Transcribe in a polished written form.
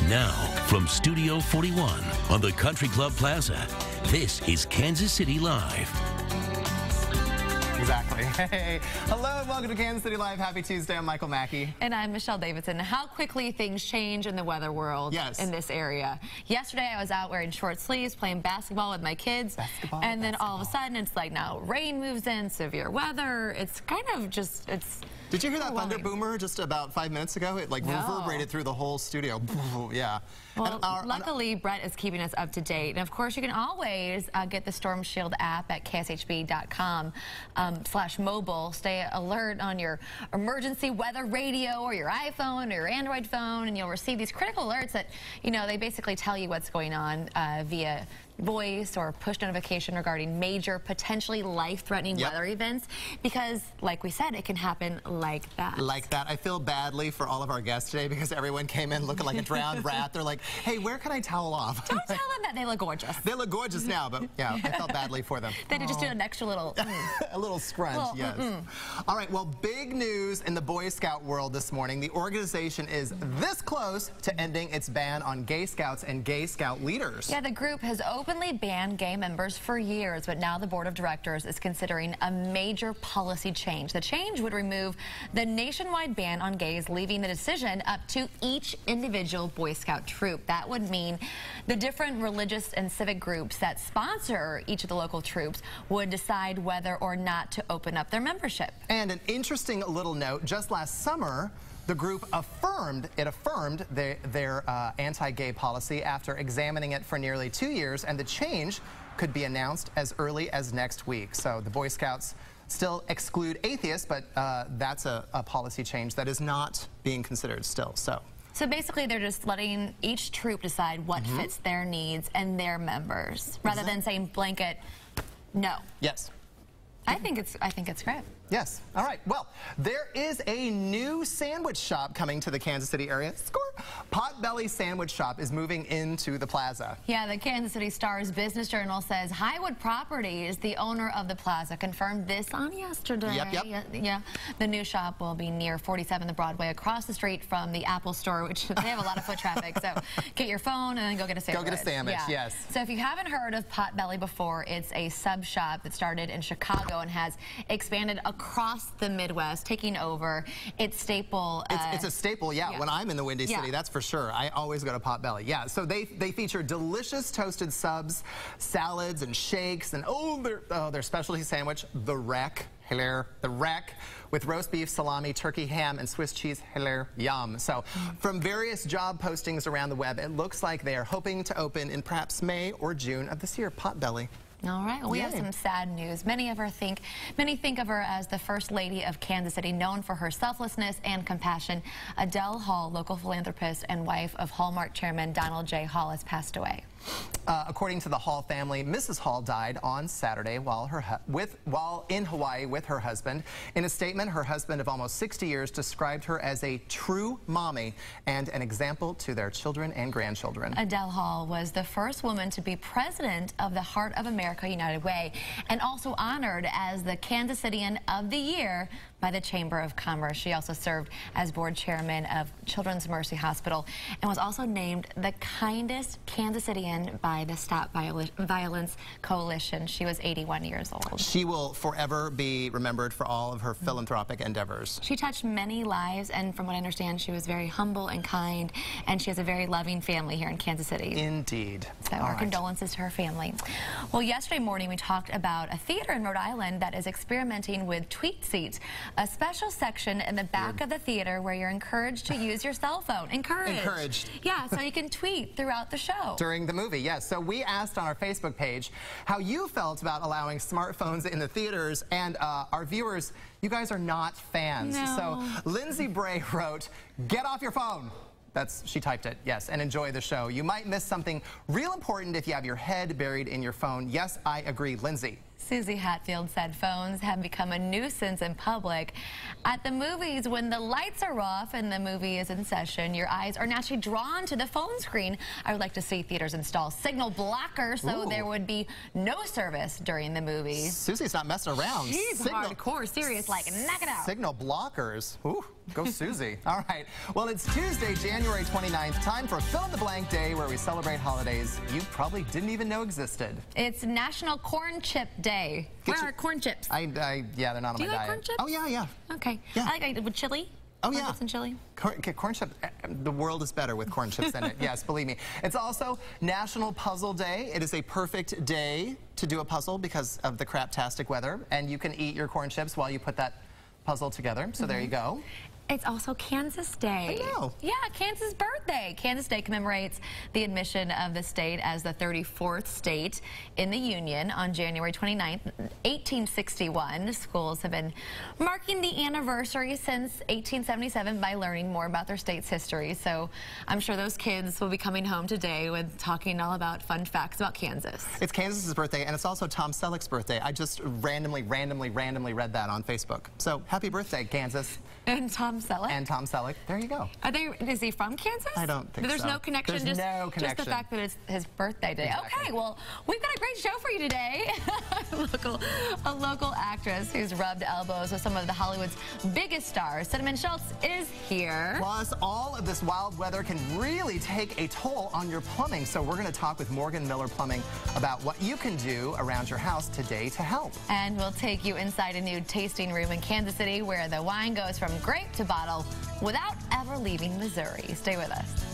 Now, from Studio 41 on the Country Club Plaza, this is Kansas City Live. Exactly. Hey, hello and welcome to Kansas City Live. Happy Tuesday. I'm Michael Mackey. And I'm Michelle Davidson. How quickly things change in the weather world in this area. Yesterday I was out wearing short sleeves playing basketball with my kids. And then all of a sudden it's like now rain moves in, severe weather. It's kind of just, Did you hear that thunder boomer just about 5 minutes ago? It like reverberated through the whole studio. Yeah. Well, luckily Brett is keeping us up to date. And of course you can always get the Storm Shield app at kshb.com/mobile. Stay alert on your emergency weather radio or your iPhone or your Android phone, and you'll receive these critical alerts that, you know, they basically tell you what's going on via voice or push notification regarding major, potentially life-threatening weather events, because like we said, it can happen like that. Like that. I feel badly for all of our guests today because everyone came in looking like a drowned rat. They're like, hey, where can I towel off? Don't tell them that they look gorgeous. They look gorgeous now, but yeah, I felt badly for them. They just do an extra little a little scrunch, yes. All right, well, big news in the Boy Scout world this morning. The organization is this close to ending its ban on gay scouts and gay scout leaders. Yeah, the group has openly banned gay members for years, but now the board of directors is considering a major policy change. The change would remove the nationwide ban on gays, leaving the decision up to each individual Boy Scout troop. That would mean the different religious and civic groups that sponsor each of the local troops would decide whether or not to open up their membership. And an interesting little note, just last summer, the group affirmed their anti-gay policy after examining it for nearly 2 years, and the change could be announced as early as next week. So the Boy Scouts still exclude atheists, but that's a policy change that is not being considered still. So basically they're just letting each troop decide what fits their needs and their members, rather than saying blanket no. Yes. I think it's great. Yes. All right. Well, there is a new sandwich shop coming to the Kansas City area. Score! Potbelly Sandwich Shop is moving into the plaza. Yeah, the Kansas City Star's Business Journal says Highwood Properties, the owner of the plaza, confirmed this on yesterday. Yep. Yeah. The new shop will be near 47th and Broadway, across the street from the Apple Store, which they have a lot of foot traffic. So get your phone and then go get a sandwich. Go get a sandwich, yes. So if you haven't heard of Potbelly before, it's a sub shop that started in Chicago and has expanded across the Midwest, taking over its staple. It's a staple, yeah. When I'm in the Windy City, that's for sure. I always go to Potbelly. Yeah, so they feature delicious toasted subs, salads, and shakes, and their specialty sandwich, the Wreck. The Wreck, with roast beef, salami, turkey, ham, and Swiss cheese. Yum. So from various job postings around the web, it looks like they are hoping to open in perhaps May or June of this year. Potbelly. All right, well, we have some sad news. Many think of her as the First Lady of Kansas City, known for her selflessness and compassion. Adele Hall, local philanthropist and wife of Hallmark chairman Donald J. Hall, has passed away. According to the Hall family, Mrs. Hall died on Saturday while in Hawaii with her husband. In a statement, her husband of almost 60 years described her as a true mommy and an example to their children and grandchildren. Adele Hall was the first woman to be president of the Heart of America United Way, and also honored as the Kansas Citian of the Year by the Chamber of Commerce. She also served as board chairman of Children's Mercy Hospital and was also named the kindest Kansas Citian by the Stop Violence Coalition. She was 81 years old. She will forever be remembered for all of her philanthropic endeavors. She touched many lives, and from what I understand, she was very humble and kind, and she has a very loving family here in Kansas City. Indeed. So our condolences to her family. Well, yesterday morning we talked about a theater in Rhode Island that is experimenting with tweet seats, a special section in the back of the theater where you're encouraged to use your cell phone. Encouraged. Yeah, so you can tweet throughout the show. During the movie, yes. So we asked on our Facebook page how you felt about allowing smartphones in the theaters, and our viewers, you guys are not fans. No. So Lindsay Bray wrote, "Get off your phone." She typed it, yes, and enjoy the show. You might miss something real important if you have your head buried in your phone. Yes, I agree, Lindsay. Susie Hatfield said phones have become a nuisance in public. At the movies, when the lights are off and the movie is in session, your eyes are naturally drawn to the phone screen. I would like to see theaters install signal blockers so there would be no service during the movie. Susie's not messing around. She's hardcore, serious, like, knock it out. Signal blockers. Ooh, go Susie. All right. Well, it's Tuesday, January 29th. Time for Fill in the Blank Day, where we celebrate holidays you probably didn't even know existed. It's National Corn Chip Day. Where are corn chips? Yeah, they're not on my diet. Do you like corn chips? Oh, yeah. Okay. Yeah. I like it with chili. Oh, corn yeah. chips and chili. Corn chips, the world is better with corn chips in it. Yes, believe me. It's also National Puzzle Day. It is a perfect day to do a puzzle because of the craptastic weather, and you can eat your corn chips while you put that puzzle together. So there you go. It's also Kansas Day. I know. Yeah, Kansas birthday. Kansas Day commemorates the admission of the state as the 34th state in the Union on January 29th, 1861. Schools have been marking the anniversary since 1877 by learning more about their state's history. So I'm sure those kids will be coming home today with talking all about fun facts about Kansas. It's Kansas's birthday, and it's also Tom Selleck's birthday. I just randomly read that on Facebook. So happy birthday, Kansas. And Tom Selleck? And Tom Selleck. There you go. Is he from Kansas? I don't think so. There's no connection? There's no connection. Just the fact that it's his birthday day. Exactly. Okay, well, we've got a great show for you today. A local actress who's rubbed elbows with some of the Hollywood's biggest stars, Cinnamon Schultz, is here. Plus, all of this wild weather can really take a toll on your plumbing. So we're going to talk with Morgan Miller Plumbing about what you can do around your house today to help. And we'll take you inside a new tasting room in Kansas City where the wine goes from grape to bottle without ever leaving Missouri. Stay with us.